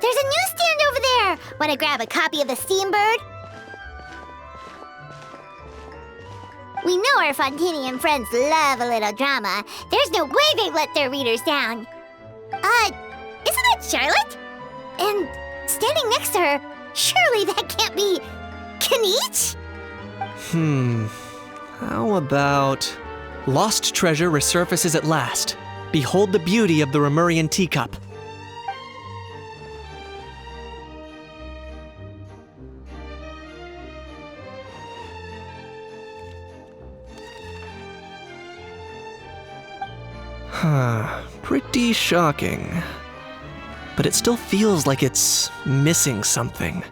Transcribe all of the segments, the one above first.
There's a newsstand over there! Wanna grab a copy of the Steambird? We know our Fontainian friends love a little drama. There's no way they've let their readers down. Isn't that Charlotte? And standing next to her, surely that can't be Kinich? How about... Lost treasure resurfaces at last. Behold the beauty of the Remurian teacup. Pretty shocking. But it still feels like it's missing something.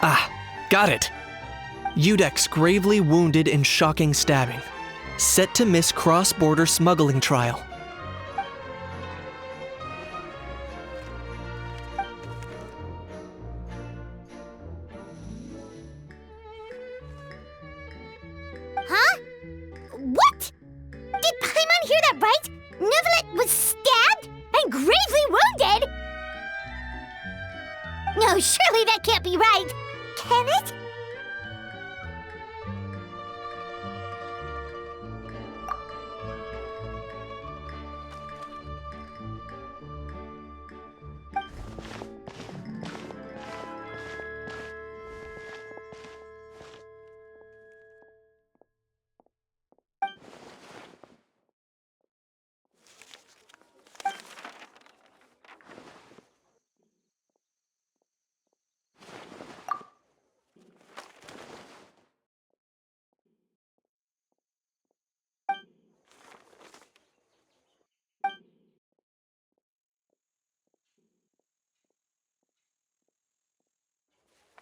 Ah, got it! Udex gravely wounded in shocking stabbing. Set to miss cross-border smuggling trial. Huh? What? Did Paimon hear that right? Neuvillette was stabbed and gravely wounded? No, surely that can't be right. Can it?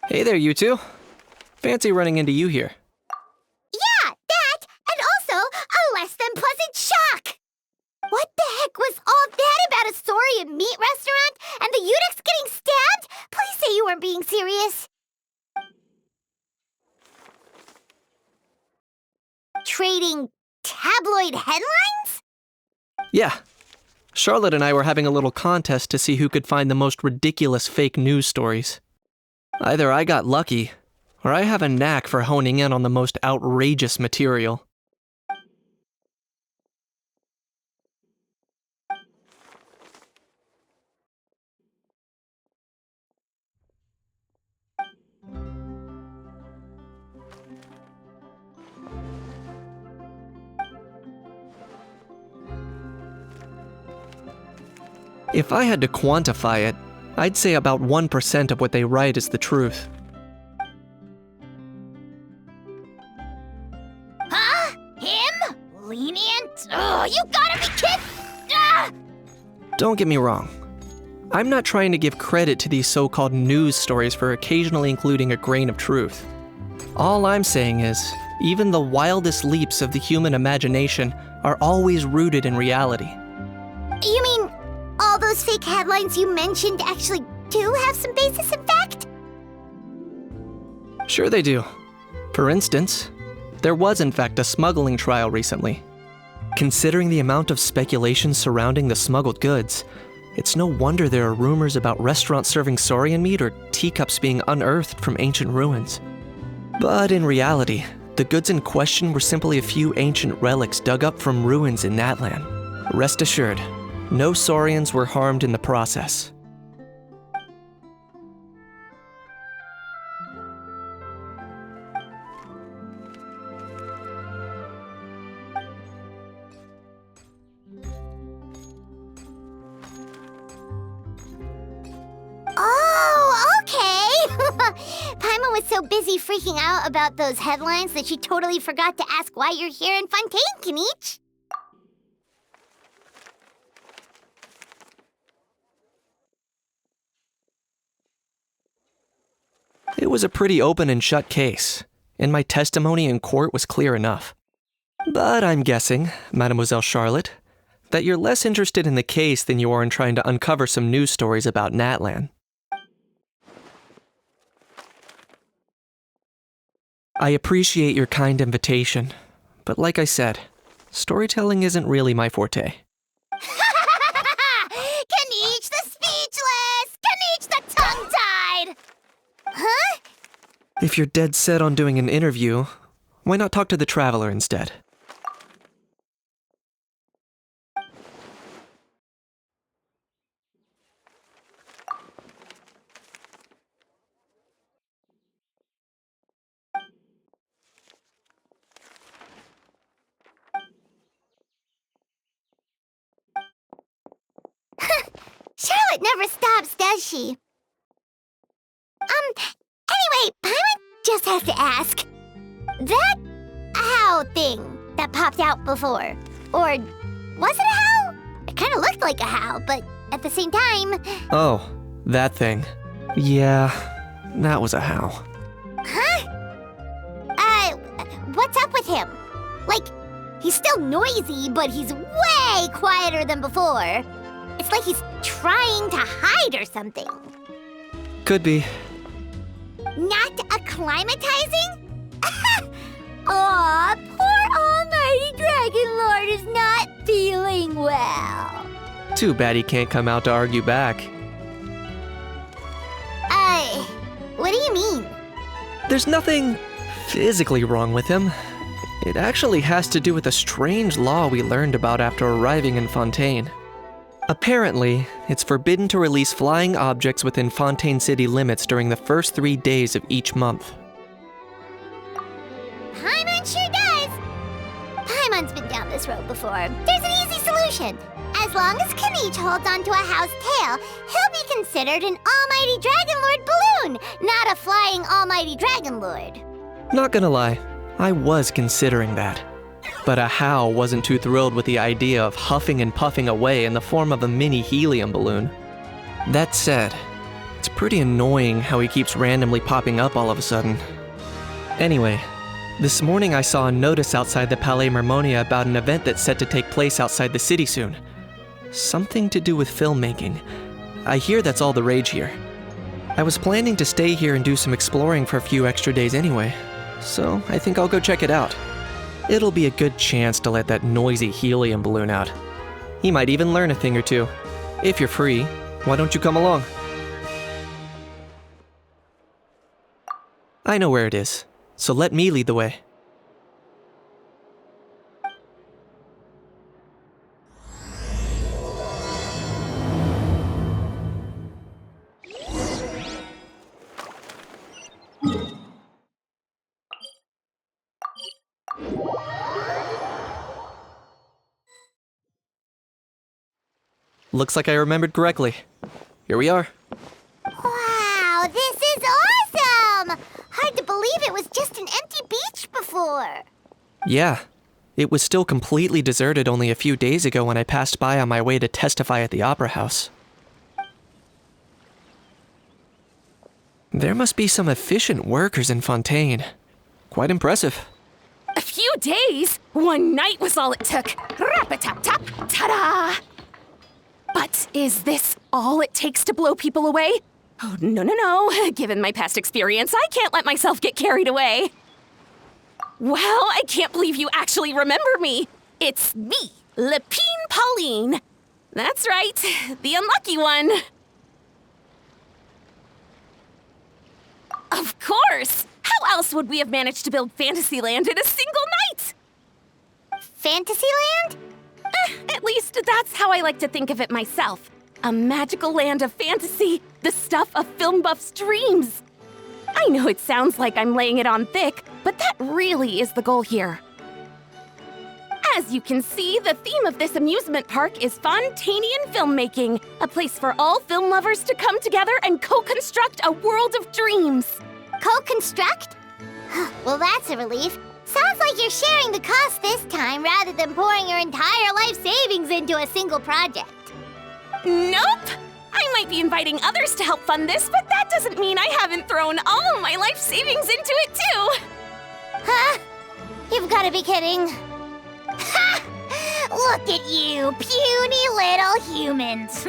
Hey there, you two. Fancy running into you here. Yeah, that, and also a less than pleasant shock! What the heck was all that about a Saurian meat restaurant and the Udex getting stabbed? Please say you weren't being serious. Trading tabloid headlines? Yeah. Charlotte and I were having a little contest to see who could find the most ridiculous fake news stories. Either I got lucky, or I have a knack for honing in on the most outrageous material. If I had to quantify it, I'd say about 1% of what they write is the truth. Huh? Him? Lenient? Oh, you gotta be kidding! Ah! Don't get me wrong. I'm not trying to give credit to these so-called news stories for occasionally including a grain of truth. All I'm saying is, even the wildest leaps of the human imagination are always rooted in reality. You mean all those fake headlines you mentioned actually do have some basis in fact? Sure they do. For instance, there was in fact a smuggling trial recently. Considering the amount of speculation surrounding the smuggled goods, it's no wonder there are rumors about restaurants serving saurian meat or teacups being unearthed from ancient ruins. But in reality, the goods in question were simply a few ancient relics dug up from ruins in Natlan. Rest assured, no saurians were harmed in the process. Oh, okay! Paimon was so busy freaking out about those headlines that she totally forgot to ask why you're here in Fontaine, Kinich. It was a pretty open and shut case, and my testimony in court was clear enough. But I'm guessing, Mademoiselle Charlotte, that you're less interested in the case than you are in trying to uncover some news stories about Natlan. I appreciate your kind invitation, but like I said, storytelling isn't really my forte. Kinich the Speechless! Kinich If you're dead set on doing an interview, why not talk to the Traveler instead? Charlotte never stops, does she? Anyway, Paimon just has to ask. That how thing that popped out before, or was it a how? It kind of looked like a how, but at the same time... Oh, that thing. Yeah, that was a how. Huh? What's up with him? Like, he's still noisy, but he's way quieter than before. It's like he's trying to hide or something. Could be. Not acclimatizing? Aw, poor Almighty Dragon Lord is not feeling well. Too bad he can't come out to argue back. What do you mean? There's nothing physically wrong with him. It actually has to do with a strange law we learned about after arriving in Fontaine. Apparently, it's forbidden to release flying objects within Fontaine city limits during the first 3 days of each month. Paimon sure does. Paimon's been down this road before. There's an easy solution. As long as Kinich holds onto a how's tail, he'll be considered an Almighty Dragon Lord balloon, not a flying Almighty Dragon Lord. Not gonna lie, I was considering that. But a how wasn't too thrilled with the idea of huffing and puffing away in the form of a mini helium balloon. That said, it's pretty annoying how he keeps randomly popping up all of a sudden. Anyway, this morning I saw a notice outside the Palais Mermonia about an event that's set to take place outside the city soon. Something to do with filmmaking. I hear that's all the rage here. I was planning to stay here and do some exploring for a few extra days anyway, so I think I'll go check it out. It'll be a good chance to let that noisy helium balloon out. He might even learn a thing or two. If you're free, why don't you come along? I know where it is, so let me lead the way. Looks like I remembered correctly. Here we are. Wow, this is awesome! Hard to believe it was just an empty beach before. Yeah, it was still completely deserted only a few days ago when I passed by on my way to testify at the Opera House. There must be some efficient workers in Fontaine. Quite impressive. A few days? One night was all it took. Rap-a-tap-tap, ta-da! But is this all it takes to blow people away? Oh, no. Given my past experience, I can't let myself get carried away. Well, I can't believe you actually remember me. It's me, Lepine-Pauline. That's right, the unlucky one. Of course! How else would we have managed to build Fantasyland in a single night? Fantasyland? At least that's how I like to think of it myself. A magical land of fantasy, the stuff of film buffs' dreams. I know it sounds like I'm laying it on thick, but that really is the goal here. As you can see, the theme of this amusement park is Fontainian filmmaking, a place for all film lovers to come together and co-construct a world of dreams. Co-construct? Well, that's a relief. Sounds like you're sharing the cost this time rather than pouring your entire life savings into a single project. Nope! I might be inviting others to help fund this, but that doesn't mean I haven't thrown all of my life savings into it too! Huh? You've got to be kidding. Ha! Look at you, puny little humans.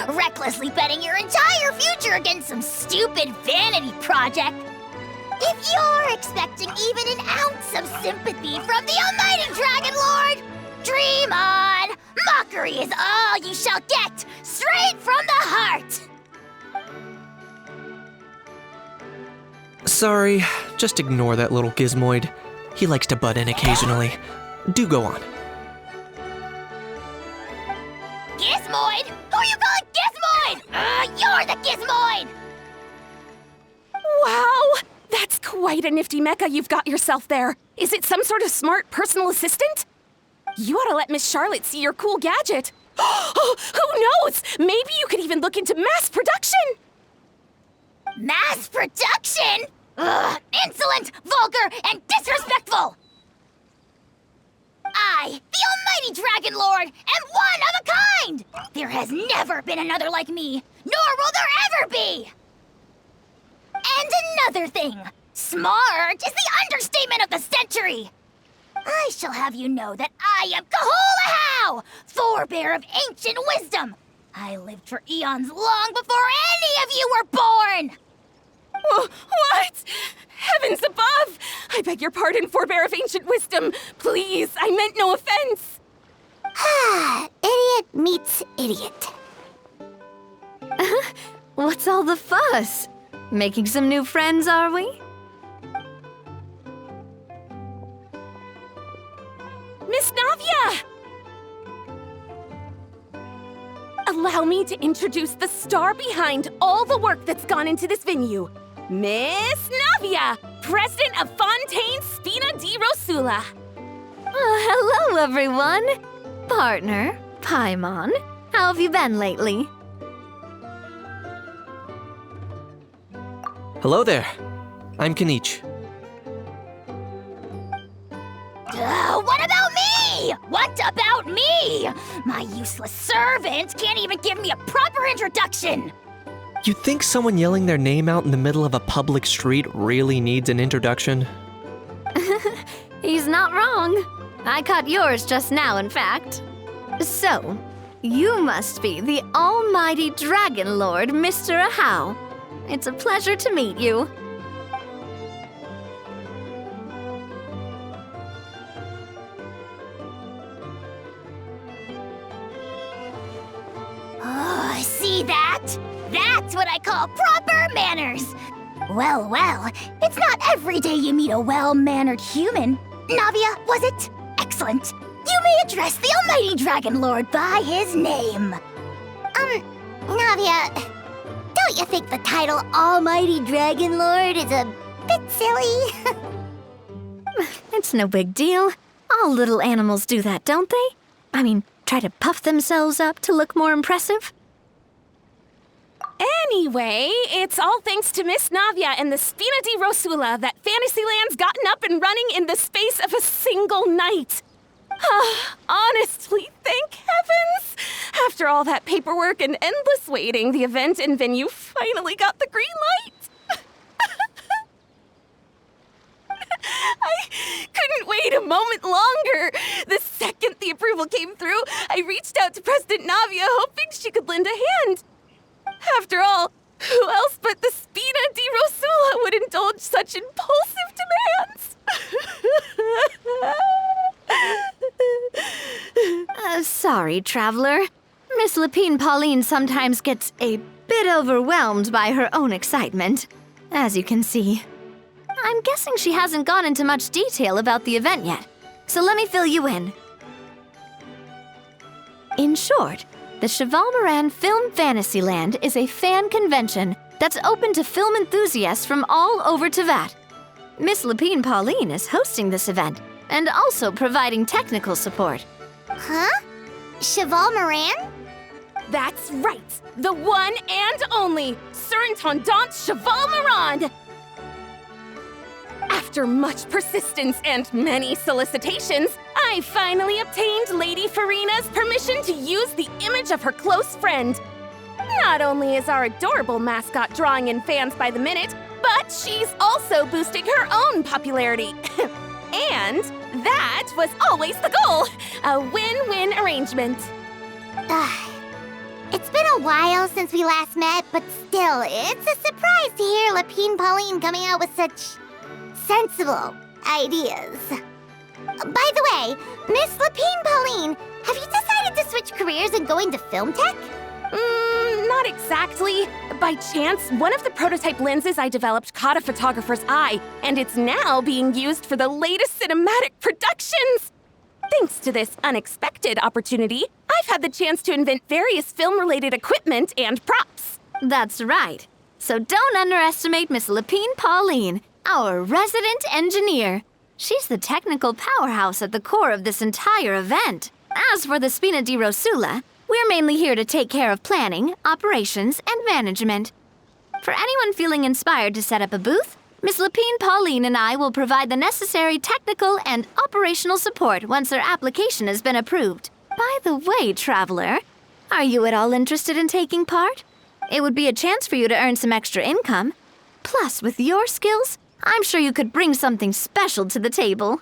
Recklessly betting your entire future against some stupid vanity project. If you're expecting even an ounce of sympathy from the Almighty Dragon Lord, dream on! Mockery is all you shall get, straight from the heart! Sorry, just ignore that little gizmoid. He likes to butt in occasionally. Do go on. Gizmoid? Who you calling Gizmoid? You're the Gizmoid! Wow! That's quite a nifty mecha you've got yourself there. Is it some sort of smart personal assistant? You ought to let Miss Charlotte see your cool gadget. Who knows? Maybe you could even look into mass production. Mass production? Ugh, insolent, vulgar, and disrespectful! I, the Almighty Dragon Lord, am one of a kind! There has never been another like me, nor will there ever be! And another thing, smart is the understatement of the century! I shall have you know that I am Kahulahau, forebear of ancient wisdom! I lived for eons long before any of you were born! What? Heavens above! I beg your pardon, forebear of ancient wisdom. Please, I meant no offense. Idiot meets idiot. What's all the fuss? Making some new friends, are we? Miss Navia! Allow me to introduce the star behind all the work that's gone into this venue. Miss Navia, president of Fontaine Spina di Rosula. Hello, everyone. Partner, Paimon, how have you been lately? Hello there. I'm Kinich. What about me? What about me? My useless servant can't even give me a proper introduction. You think someone yelling their name out in the middle of a public street really needs an introduction? He's not wrong. I caught yours just now, in fact. So, you must be the almighty Dragon Lord, Mr. Ahau. It's a pleasure to meet you. Oh, see that? That's what I call proper manners. Well, it's not every day you meet a well-mannered human. Navia, was it? Excellent. You may address the Almighty Dragon Lord by his name. Navia, don't you think the title Almighty Dragon Lord is a bit silly? It's no big deal. All little animals do that, don't they? I mean, try to puff themselves up to look more impressive. Anyway, it's all thanks to Miss Navia and the Spina di Rosula that Fantasyland's gotten up and running in the space of a single night. Honestly, thank heavens! After all that paperwork and endless waiting, the event and venue finally got the green light. I couldn't wait a moment longer. The second the approval came through, I reached out to President Navia hoping she could lend a hand. After all, who else but the Spina di Rosula would indulge such impulsive demands? Sorry, traveler. Miss Lepine-Pauline sometimes gets a bit overwhelmed by her own excitement, as you can see. I'm guessing she hasn't gone into much detail about the event yet, so let me fill you in. In short, the Cheval-Moran Film Fantasyland is a fan convention that's open to film enthusiasts from all over Teyvat. Miss Lepine-Pauline is hosting this event and also providing technical support. Huh? Cheval-Moran? That's right, the one and only Surintendant Cheval-Moran! After much persistence and many solicitations, I finally obtained Lady Farina's permission to use the image of her close friend. Not only is our adorable mascot drawing in fans by the minute, but she's also boosting her own popularity. And that was always the goal, a win-win arrangement. It's been a while since we last met, but still, it's a surprise to hear Lepine-Pauline coming out with such sensible ideas. By the way, Miss Lepine-Pauline, have you decided to switch careers and go into film tech? Not exactly. By chance, one of the prototype lenses I developed caught a photographer's eye, and it's now being used for the latest cinematic productions. Thanks to this unexpected opportunity, I've had the chance to invent various film-related equipment and props. That's right. So don't underestimate Miss Lepine-Pauline, our resident engineer. She's the technical powerhouse at the core of this entire event. As for the Spina di Rosula, we're mainly here to take care of planning, operations, and management. For anyone feeling inspired to set up a booth, Miss Lepine-Pauline and I will provide the necessary technical and operational support once their application has been approved. By the way, traveler, are you at all interested in taking part? It would be a chance for you to earn some extra income. Plus, with your skills, I'm sure you could bring something special to the table.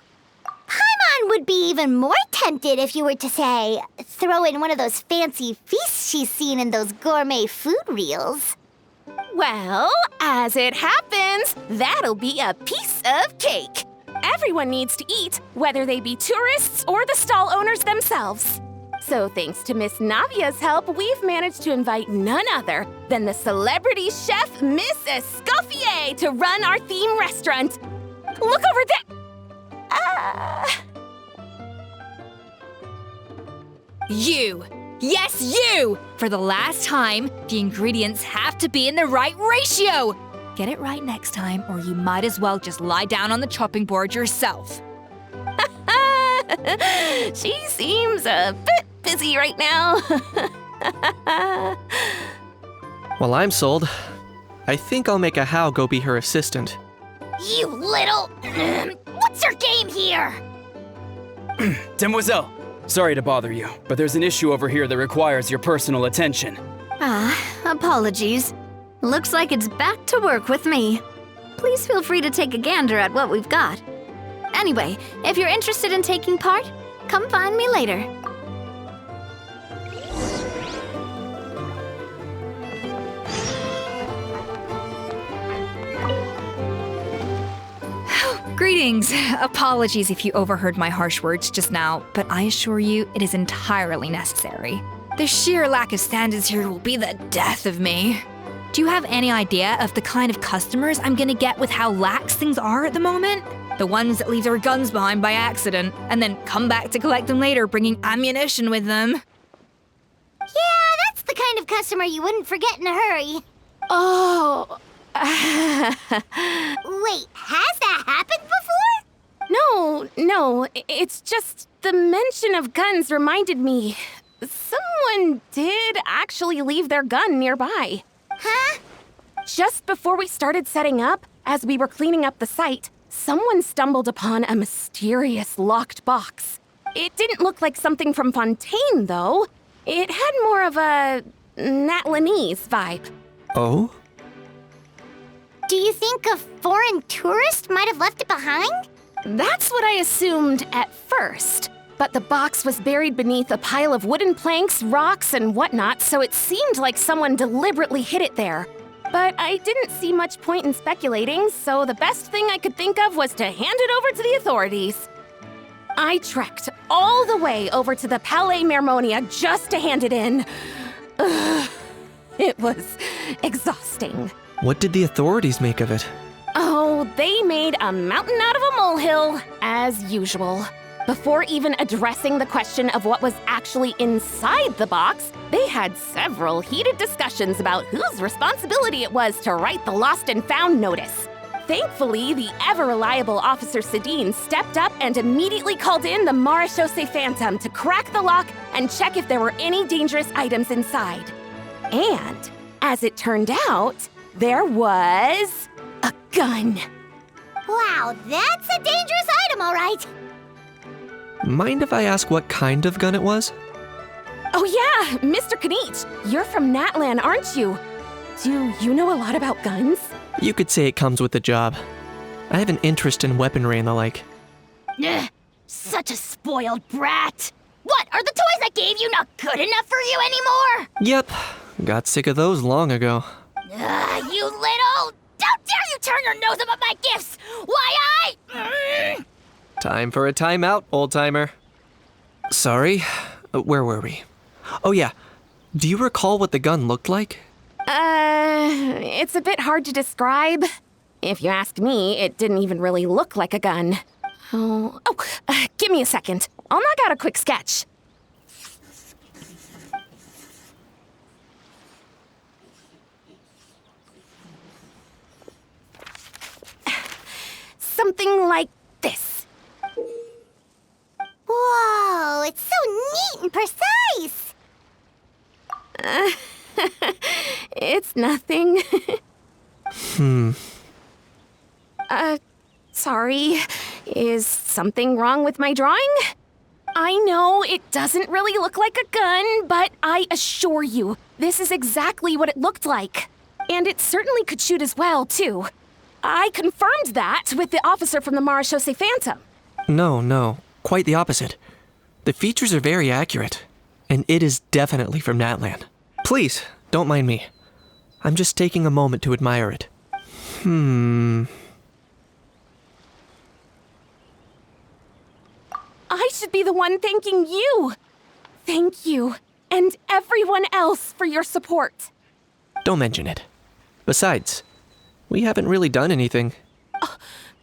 Paimon would be even more tempted if you were to, say, throw in one of those fancy feasts she's seen in those gourmet food reels. Well, as it happens, that'll be a piece of cake. Everyone needs to eat, whether they be tourists or the stall owners themselves. So thanks to Miss Navia's help, we've managed to invite none other than the celebrity chef, Miss Escoffier, to run our theme restaurant. Look over there! You! Yes, you! For the last time, the ingredients have to be in the right ratio! Get it right next time, or you might as well just lie down on the chopping board yourself. She seems a bit busy right now. Well, I'm sold. I think I'll make a How go be her assistant. You little... What's your game here? Demoiselle, sorry to bother you, but there's an issue over here that requires your personal attention. Apologies. Looks like it's back to work with me. Please feel free to take a gander at what we've got. Anyway, if you're interested in taking part, come find me later. Greetings. Apologies if you overheard my harsh words just now, but I assure you it is entirely necessary. The sheer lack of standards here will be the death of me. Do you have any idea of the kind of customers I'm gonna get with how lax things are at the moment? The ones that leave their guns behind by accident and then come back to collect them later bringing ammunition with them. Yeah, that's the kind of customer you wouldn't forget in a hurry. Oh. Wait, has that happened before? No, it's just the mention of guns reminded me. Someone did actually leave their gun nearby. Huh? Just before we started setting up, as we were cleaning up the site, someone stumbled upon a mysterious locked box. It didn't look like something from Fontaine, though. It had more of a Natlanese vibe. Oh? Do you think a foreign tourist might have left it behind? That's what I assumed at first. But the box was buried beneath a pile of wooden planks, rocks, and whatnot, so it seemed like someone deliberately hid it there. But I didn't see much point in speculating, so the best thing I could think of was to hand it over to the authorities. I trekked all the way over to the Palais Mermonia just to hand it in. Ugh, it was exhausting. What did the authorities make of it? Oh, they made a mountain out of a molehill, as usual. Before even addressing the question of what was actually inside the box, they had several heated discussions about whose responsibility it was to write the lost and found notice. Thankfully, the ever-reliable Officer Sedine stepped up and immediately called in the Marechaussee Phantom to crack the lock and check if there were any dangerous items inside. And, as it turned out, there was a gun. Wow, that's a dangerous item, all right. Mind if I ask what kind of gun it was? Oh yeah, Mr. Kinich, you're from Natlan, aren't you? Do you know a lot about guns? You could say it comes with the job. I have an interest in weaponry and the like. Ugh, such a spoiled brat. What, are the toys I gave you not good enough for you anymore? Yep, got sick of those long ago. You little... How dare you turn your nose up at my gifts? Why, Time for a timeout, old-timer. Sorry, where were we? Oh yeah, Do you recall what the gun looked like? It's a bit hard to describe. If you ask me, it didn't even really look like a gun. Give me a second. I'll knock out a quick sketch. Something like this. Whoa, it's so neat and precise! It's nothing. Sorry. Is something wrong with my drawing? I know it doesn't really look like a gun, but I assure you, this is exactly what it looked like. And it certainly could shoot as well, too. I confirmed that with the officer from the Marechaussee Phantom. No, quite the opposite. The features are very accurate, and it is definitely from Natlan. Please, don't mind me. I'm just taking a moment to admire it. I should be the one thanking you. Thank you, and everyone else for your support. Don't mention it. Besides, we haven't really done anything.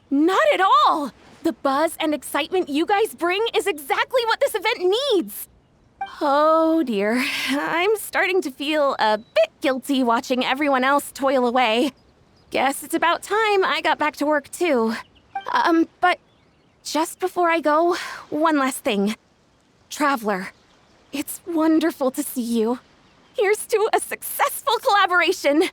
Not at all! The buzz and excitement you guys bring is exactly what this event needs. Oh dear, I'm starting to feel a bit guilty watching everyone else toil away. Guess it's about time I got back to work too. But just before I go, one last thing. Traveler, it's wonderful to see you. Here's to a successful collaboration.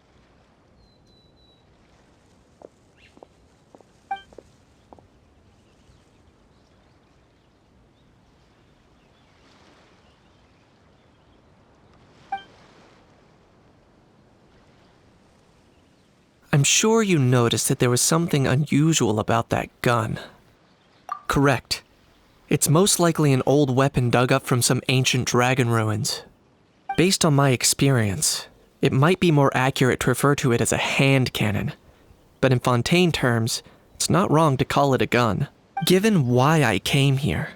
I'm sure you noticed that there was something unusual about that gun. Correct. It's most likely an old weapon dug up from some ancient dragon ruins. Based on my experience, it might be more accurate to refer to it as a hand cannon. But in Fontaine terms, it's not wrong to call it a gun. Given why I came here,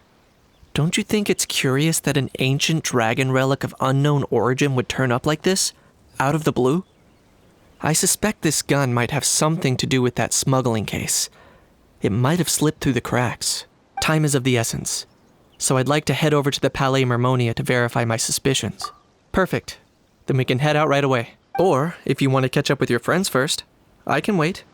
don't you think it's curious that an ancient dragon relic of unknown origin would turn up like this, out of the blue? I suspect this gun might have something to do with that smuggling case. It might have slipped through the cracks. Time is of the essence, so I'd like to head over to the Palais Mermonia to verify my suspicions. Perfect. Then we can head out right away. Or, if you want to catch up with your friends first, I can wait.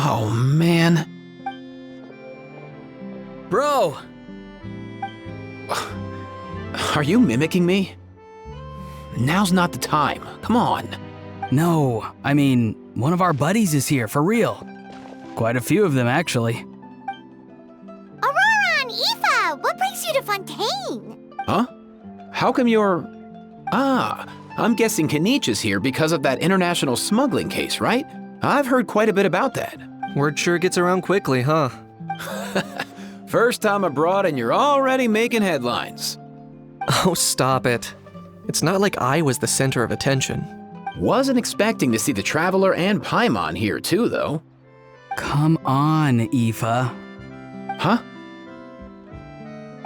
Oh, man. Bro! Are you mimicking me? Now's not the time. Come on. No, I mean, one of our buddies is here, for real. Quite a few of them, actually. Ororon and Ifa, what brings you to Fontaine? Huh? How come you're... I'm guessing Kinich is here because of that international smuggling case, right? I've heard quite a bit about that. Word sure gets around quickly, huh? First time abroad and you're already making headlines. Oh, stop it. It's not like I was the center of attention. Wasn't expecting to see the Traveler and Paimon here too, though. Come on, Ifa. Huh?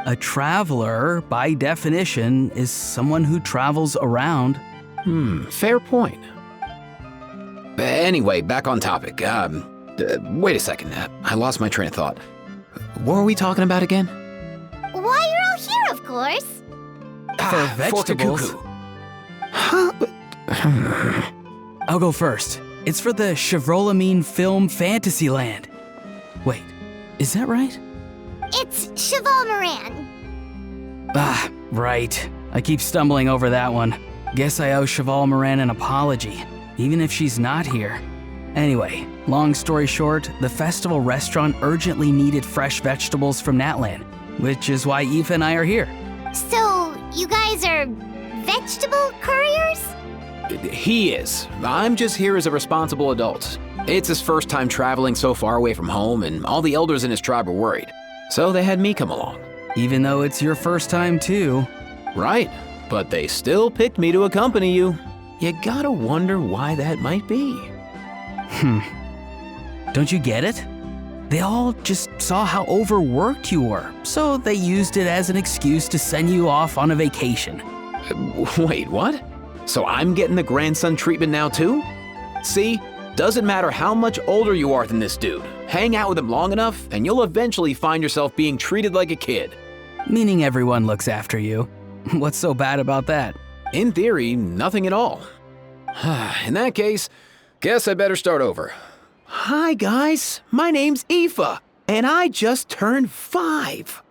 A traveler, by definition, is someone who travels around. Fair point. Anyway, back on topic. Wait a second. I lost my train of thought. What were we talking about again? Why, you're all here, of course. For vegetables. Fork a cuckoo. Huh? I'll go first. It's for the Chevrolemine Film Fantasyland. Wait, is that right? It's Cheval Moran. Ah, right. I keep stumbling over that one. Guess I owe Cheval Moran an apology, even if she's not here. Anyway, long story short, the festival restaurant urgently needed fresh vegetables from Natlan, which is why Ifa and I are here. So, you guys are vegetable couriers? He is. I'm just here as a responsible adult. It's his first time traveling so far away from home, and all the elders in his tribe were worried. So they had me come along. Even though it's your first time too. Right, but they still picked me to accompany you. You gotta wonder why that might be. Don't you get it? They all just saw how overworked you were, so they used it as an excuse to send you off on a vacation. Wait, what? So I'm getting the grandson treatment now too? See, doesn't matter how much older you are than this dude. Hang out with him long enough, and you'll eventually find yourself being treated like a kid. Meaning everyone looks after you. What's so bad about that? In theory, nothing at all. In that case, guess I better start over. Hi guys, my name's Ifa, and I just turned 5.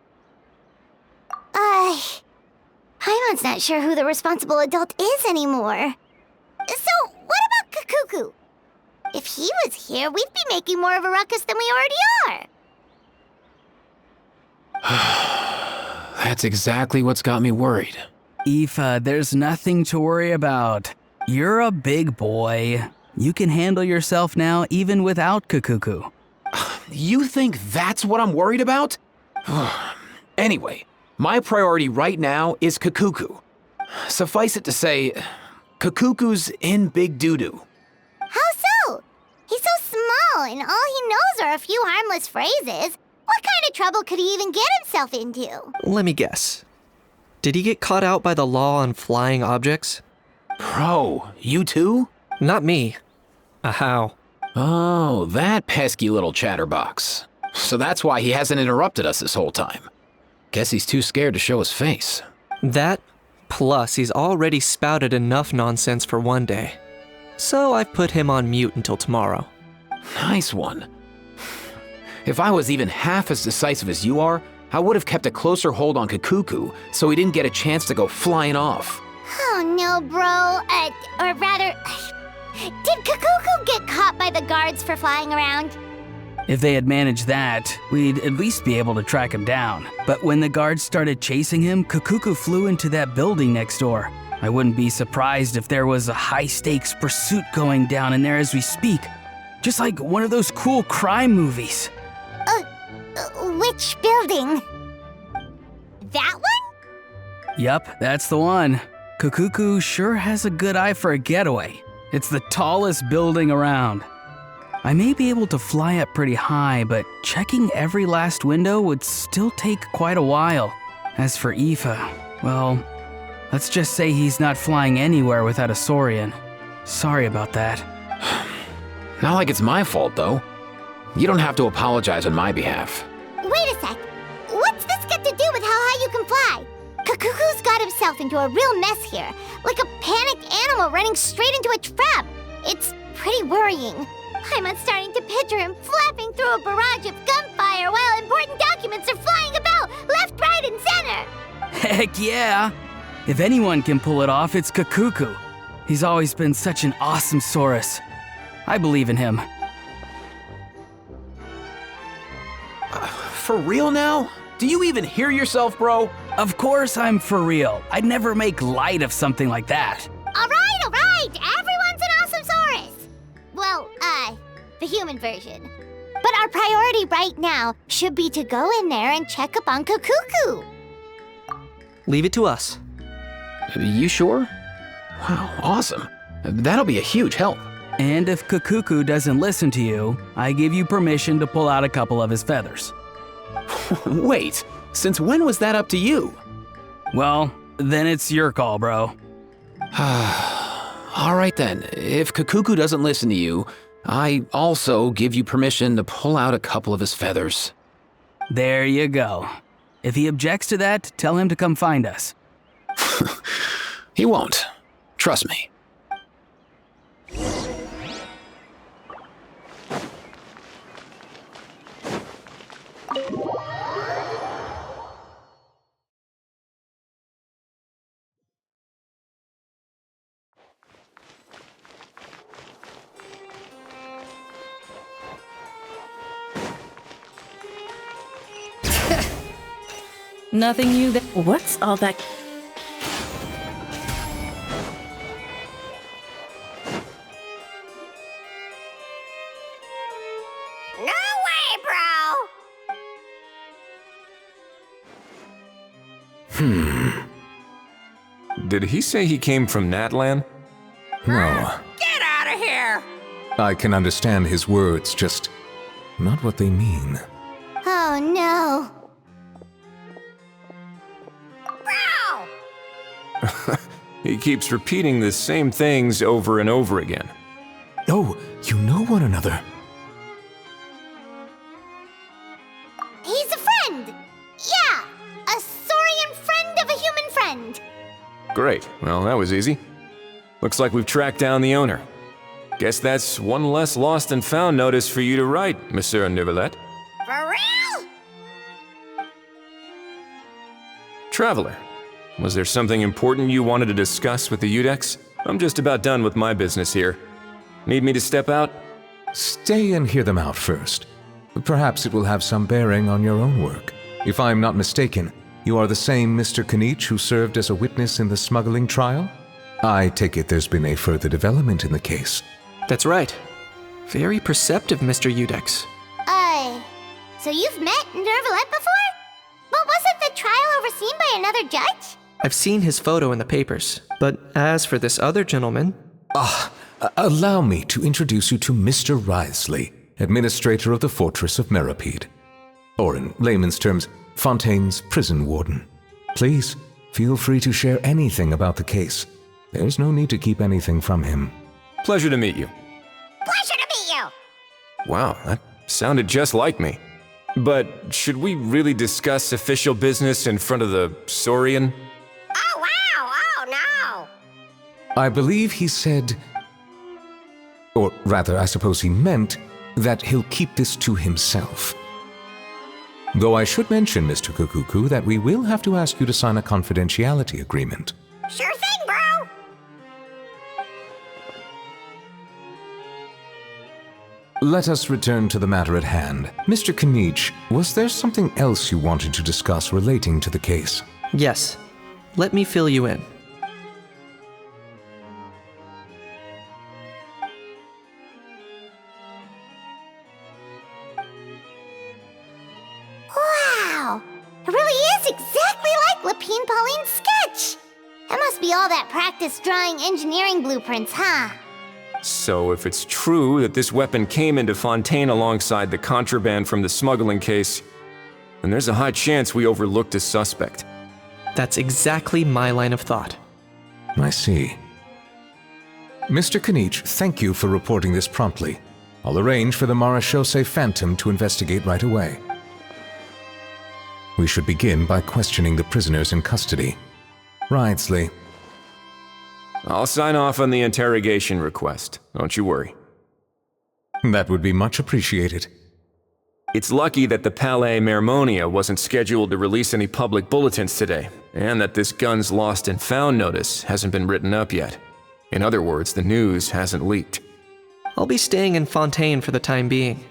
Paimon's not sure who the responsible adult is anymore. So, what about Kakuku? If he was here, we'd be making more of a ruckus than we already are. That's exactly what's got me worried. Ifa, there's nothing to worry about. You're a big boy. You can handle yourself now even without Kakuku. You think that's what I'm worried about? Anyway, my priority right now is Kakuku. Suffice it to say, Kakuku's in big doo-doo. How so? He's so small, and all he knows are a few harmless phrases. What kind of trouble could he even get himself into? Let me guess. Did he get caught out by the law on flying objects? Bro, you too? Not me. How? Oh, that pesky little chatterbox. So that's why he hasn't interrupted us this whole time. Guess he's too scared to show his face. That, plus he's already spouted enough nonsense for one day. So I've put him on mute until tomorrow. Nice one. If I was even half as decisive as you are, I would have kept a closer hold on Kakuku so he didn't get a chance to go flying off. Oh no, bro. Or rather, did Kakuku get caught by the guards for flying around? If they had managed that, we'd at least be able to track him down. But when the guards started chasing him, Kakuku flew into that building next door. I wouldn't be surprised if there was a high-stakes pursuit going down in there as we speak. Just like one of those cool crime movies. Which building? That one? Yup, that's the one. Kakuku sure has a good eye for a getaway. It's the tallest building around. I may be able to fly up pretty high, but checking every last window would still take quite a while. As for Ifa, well, let's just say he's not flying anywhere without a Saurian. Sorry about that. Not like it's my fault, though. You don't have to apologize on my behalf. Wait a sec. What's this got to do with how high you can fly? Kakuku's got himself into a real mess here, like a panicked animal running straight into a trap. It's pretty worrying. I'm starting to picture him flapping through a barrage of gunfire while important documents are flying about left, right, and center. Heck yeah! If anyone can pull it off, it's Kakuku. He's always been such an awesome Saurus. I believe in him. For real now? Do you even hear yourself, bro? Of course I'm for real. I'd never make light of something like that. All right. Everyone's an awesome Saurus. Well, the human version. But our priority right now should be to go in there and check up on Kakuku. Leave it to us. You sure? Wow, awesome. That'll be a huge help. And if Kakuku doesn't listen to you, I give you permission to pull out a couple of his feathers. Wait, since when was that up to you? Well, then it's your call, bro. All right then, if Kakuku doesn't listen to you, I also give you permission to pull out a couple of his feathers. There you go. If he objects to that, tell him to come find us. He won't. Trust me. Nothing new there. What's all that? No way, bro! did he say he came from Natlan? No. Get out of here! I can understand his words, just not what they mean. Oh no. He keeps repeating the same things over and over again. Oh, you know one another. He's a friend! Yeah! A saurian friend of a human friend! Great, well that was easy. Looks like we've tracked down the owner. Guess that's one less lost and found notice for you to write, Monsieur Neuvillette. For real? Traveler, was there something important you wanted to discuss with the Udex? I'm just about done with my business here. Need me to step out? Stay and hear them out first. Perhaps it will have some bearing on your own work. If I'm not mistaken, you are the same Mr. Kinich who served as a witness in the smuggling trial? I take it there's been a further development in the case. That's right. Very perceptive, Mr. Udex. So you've met Neuvillette before? But wasn't the trial overseen by another judge? I've seen his photo in the papers, but as for this other gentleman... Allow me to introduce you to Mr. Wriothesley, administrator of the Fortress of Meropide. Or in layman's terms, Fontaine's prison warden. Please, feel free to share anything about the case. There's no need to keep anything from him. Pleasure to meet you. Pleasure to meet you! Wow, that sounded just like me. But should we really discuss official business in front of the Saurian? Oh wow! Oh no! I believe he said, or rather, I suppose he meant, that he'll keep this to himself. Though I should mention, Mr. Kukuku, that we will have to ask you to sign a confidentiality agreement. Sure thing, bro! Let us return to the matter at hand. Mr. Kinich, was there something else you wanted to discuss relating to the case? Yes. Let me fill you in. Wow! It really is exactly like Lepine-Pauline's sketch! That must be all that practice drawing engineering blueprints, huh? So if it's true that this weapon came into Fontaine alongside the contraband from the smuggling case, then there's a high chance we overlooked a suspect. That's exactly my line of thought. I see. Mr. Kinich, thank you for reporting this promptly. I'll arrange for the Marechaussee Phantom to investigate right away. We should begin by questioning the prisoners in custody. Wriothesley. I'll sign off on the interrogation request, don't you worry. That would be much appreciated. It's lucky that the Palais Mermonia wasn't scheduled to release any public bulletins today, and that this gun's lost and found notice hasn't been written up yet. In other words, the news hasn't leaked. I'll be staying in Fontaine for the time being.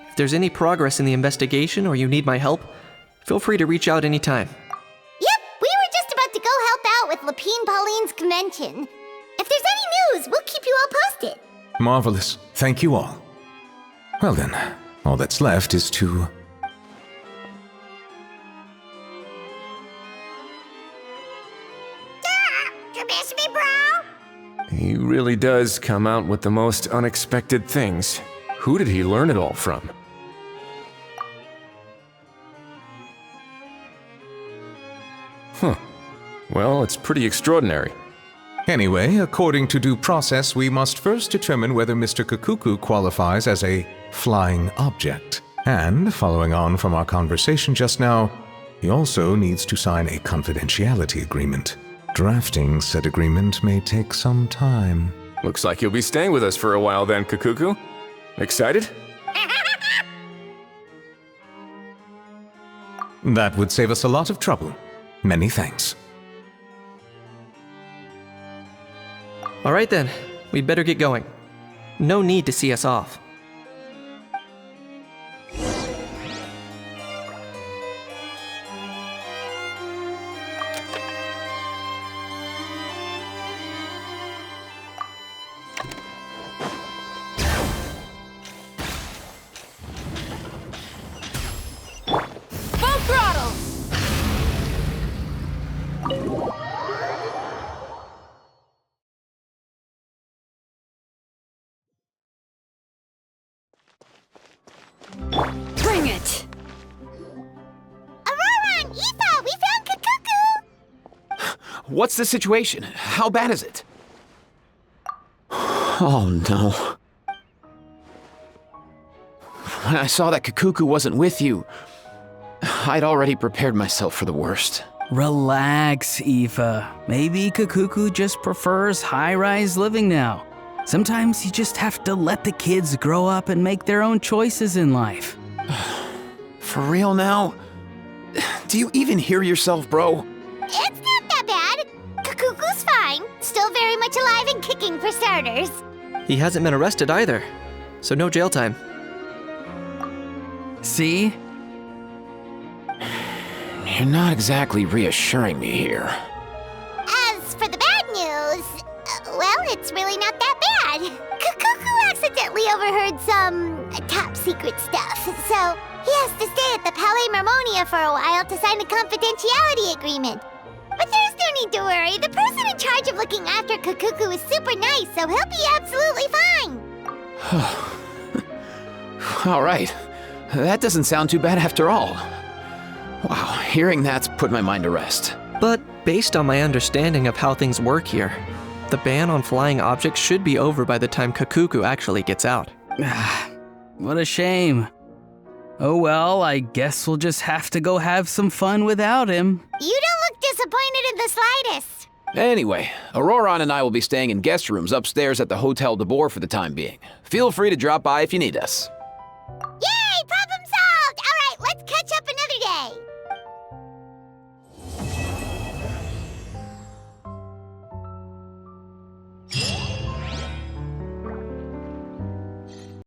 If there's any progress in the investigation or you need my help, feel free to reach out anytime. Yep, we were just about to go help out with Lepine-Pauline's convention. If there's any news, we'll keep you all posted. Marvelous. Thank you all. Well then, all that's left is to... You miss me, bro? He really does come out with the most unexpected things. Who did he learn it all from? Huh. Well, it's pretty extraordinary. Anyway, according to due process, we must first determine whether Mr. Kukuku qualifies as a flying object. And, following on from our conversation just now, he also needs to sign a confidentiality agreement. Drafting said agreement may take some time. Looks like you'll be staying with us for a while then, Kukuku. Excited? That would save us a lot of trouble. Many thanks. All right then, we'd better get going. No need to see us off. Full throttle! What's the situation? How bad is it? Oh no. When I saw that Kakuku wasn't with you, I'd already prepared myself for the worst. Relax, Ifa. Maybe Kakuku just prefers high-rise living now. Sometimes you just have to let the kids grow up and make their own choices in life. For real now? Do you even hear yourself, bro? It's not that bad. Kakuku's fine. Still very much alive and kicking for starters. He hasn't been arrested either, so no jail time. See? You're not exactly reassuring me here. As for the bad news, well, it's really not that bad. Kakuku accidentally overheard some top secret stuff, so he has to stay at the Palais Mermonia for a while to sign a confidentiality agreement. But there's no need to worry. The person in charge of looking after Kakuku is super nice, so he'll be absolutely fine. All right. That doesn't sound too bad after all. Wow, hearing that's put my mind to rest. But based on my understanding of how things work here, the ban on flying objects should be over by the time Kakuku actually gets out. What a shame. Oh well, I guess we'll just have to go have some fun without him. You don't look disappointed in the slightest. Anyway, Ororon and I will be staying in guest rooms upstairs at the Hotel de Boer for the time being. Feel free to drop by if you need us.